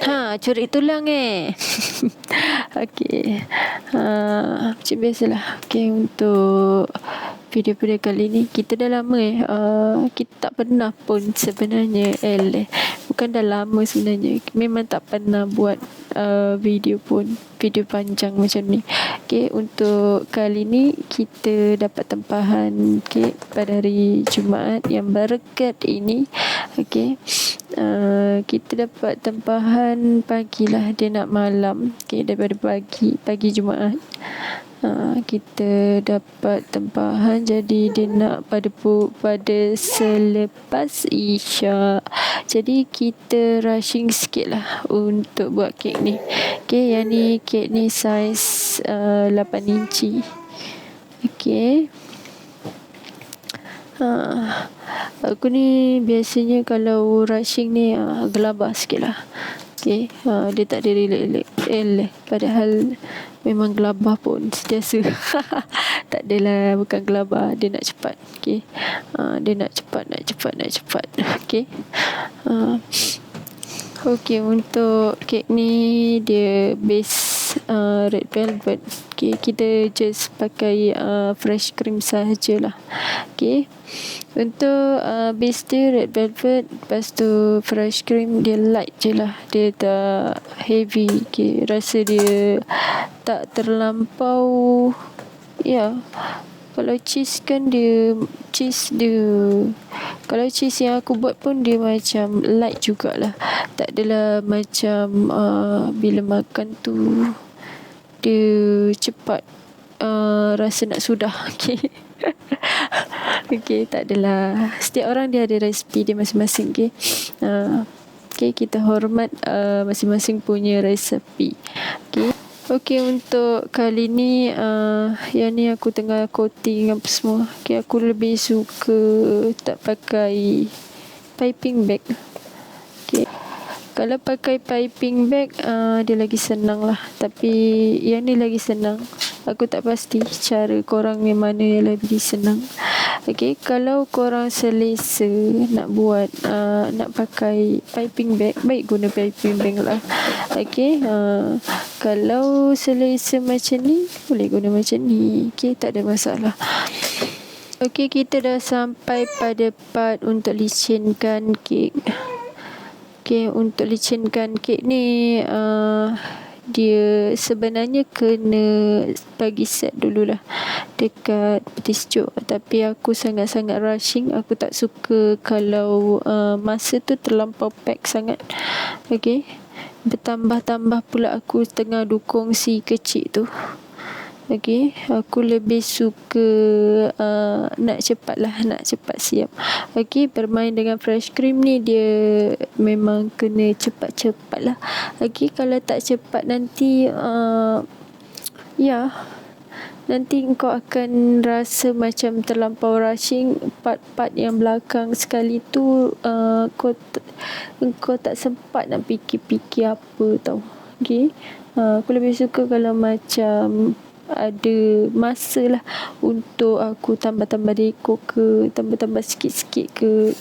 Curi tulang Okey. Macam biasalah. Okey, untuk video-video kali ni kita dah lama kita tak pernah pun sebenarnya bukan dah lama sebenarnya, memang tak pernah buat video panjang macam ni. Okey, untuk kali ni kita dapat tempahan pada hari Jumaat yang berkat ini. Okey, kita dapat tempahan pagi lah, dia nak malam. Daripada pagi Jumaat kita dapat tempahan, jadi dia nak pada selepas Isyak. Jadi kita rushing sikit lah untuk buat kek ni. Yang ni kek ni saiz 8 inci. Aku ni biasanya kalau rushing ni gelabah sikit lah. Dia tak ada relax. Padahal memang gelabah pun sentiasa. Tak adalah, bukan gelabah, dia nak cepat. Dia nak cepat. Untuk kek ni dia base red velvet. Kita just pakai fresh cream sahajalah. Untuk base dia red velvet, lepas tu fresh cream dia light je lah, dia tak heavy. Rasa dia tak terlampau. Kalau cheese kan kalau cheese yang aku buat pun dia macam light jugalah, tak adalah macam bila makan tu dia cepat rasa nak sudah. Tak adalah, setiap orang dia ada resipi dia masing-masing. Kita hormat masing-masing punya resepi. Untuk kali ni yang ni aku tengah coating apa semua. Aku lebih suka tak pakai piping bag. Kalau pakai piping bag dia lagi senang lah, tapi yang ni lagi senang. Aku tak pasti cara korang yang mana yang lebih senang. Kalau korang selesa nak buat nak pakai piping bag, baik guna piping bag lah. Kalau selesa macam ni, boleh guna macam ni. Tak ada masalah. Kita dah sampai pada part untuk licinkan kek. Untuk licinkan kek ni dia sebenarnya kena bagi set dululah dekat peti sejuk, tapi aku sangat-sangat rushing. Aku tak suka kalau masa tu terlampau pack sangat. Bertambah-tambah pula aku tengah dukung si kecil tu. Aku lebih suka nak cepat siap. Bermain dengan fresh cream ni dia memang kena cepat-cepat lah. Kalau tak cepat nanti nanti kau akan rasa macam terlampau rushing. Part-part yang belakang sekali tu kau tak sempat nak fikir-fikir apa tau. Aku lebih suka kalau macam ada masa lah untuk aku tambah-tambah dekor ke, tambah-tambah sikit-sikit ke.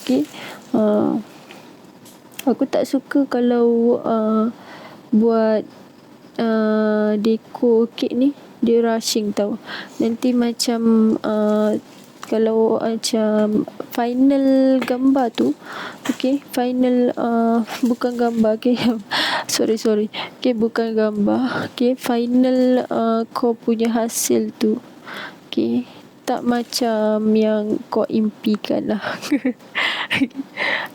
Aku tak suka kalau buat dekor kek ni dia rushing tau. Nanti macam kalau macam final gambar tu, final bukan gambar, sorry, bukan gambar, final kau punya hasil tu, tak macam yang kau impikan lah.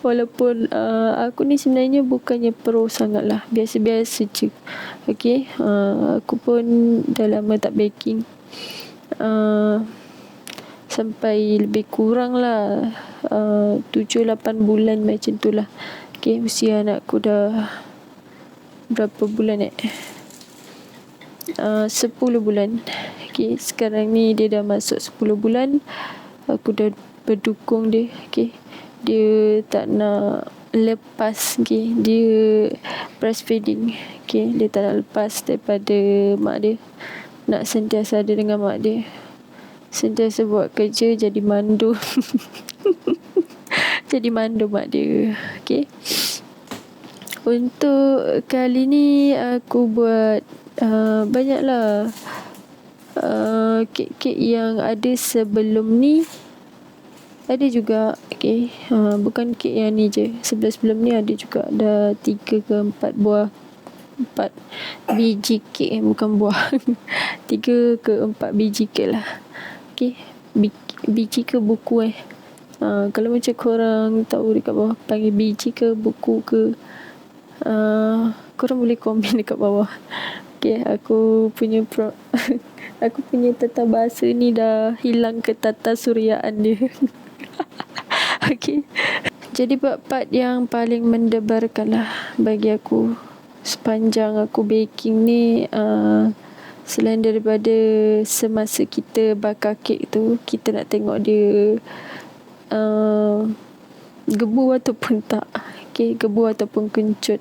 Walaupun aku ni sebenarnya bukannya pro sangat lah, biasa-biasa je. Aku pun dah lama tak baking, sampai lebih kurang lah 7-8 bulan macam tu lah. Usia anakku dah berapa bulan 10 bulan. Sekarang ni dia dah masuk 10 bulan. Aku dah berdukung dia. Dia tak nak lepas. Dia breastfeeding. Dia tak nak lepas daripada mak dia, nak sentiasa ada dengan mak dia, sentiasa buat kerja, jadi mandu. Jadi mandu mak dia. Untuk kali ni aku buat banyaklah kek-kek yang ada sebelum ni. Ada juga bukan kek yang ni je. Sebelum ni ada juga. Ada 3 ke 4 buah, 4 biji kek, bukan buah. 3 ke 4 biji kek lah. Biji ke buku kalau macam korang tahu dekat bawah panggil biji ke buku ke, korang boleh komen dekat bawah. Aku punya aku punya tata bahasa ni dah hilang ke tata suryaan dia. Jadi part yang paling mendebarkan lah bagi aku sepanjang aku baking ni, selain daripada semasa kita bakar kek tu, kita nak tengok dia gebu ataupun tak. Gebu ataupun kecut.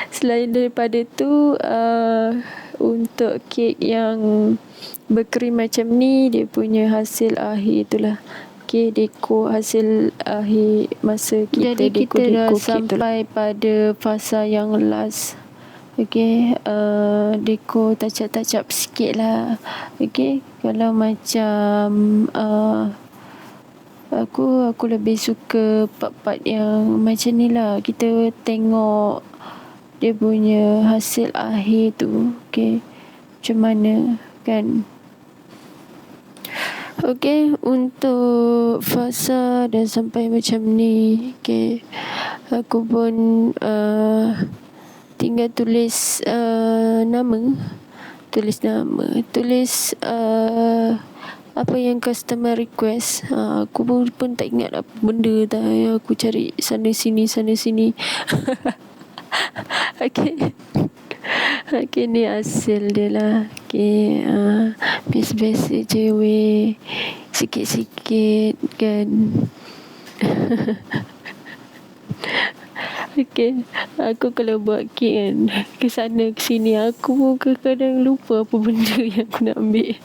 Selain daripada tu, untuk kek yang berkrim macam ni, dia punya hasil akhir itulah. Dekor hasil akhir masa kita Jadi kita dah sampai pada fasa yang last. Dekor touch-up sikit lah. Kalau macam aku lebih suka part-part yang macam ni lah. Kita tengok dia punya hasil akhir tu, macam mana kan. Untuk fasa dah sampai macam ni. Aku pun tinggal tulis nama. Tulis apa yang customer request. Aku pun tak ingat apa benda dah. Aku cari sana sini. Ni hasil dia lah. Biasa-biasa je weh. Sikit-sikit kan. Aku kalau buat kek kan, ke sana ke sini, aku pun kadang-kadang lupa apa benda yang aku nak ambil.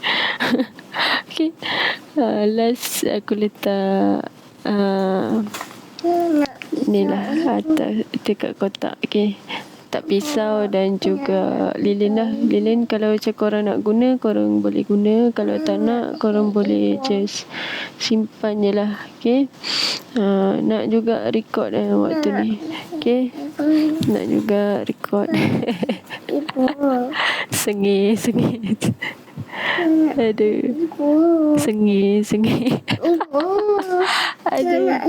Last aku letak ni lah atas dekat kotak. Tak pisau dan juga lilin lah. Lilin kalau macam korang nak guna, korang boleh guna. Kalau tak nak, korang boleh just simpan je lah. Nak juga record waktu ni. Nak juga record. Sengih. Aduh. Sengih. Aduh.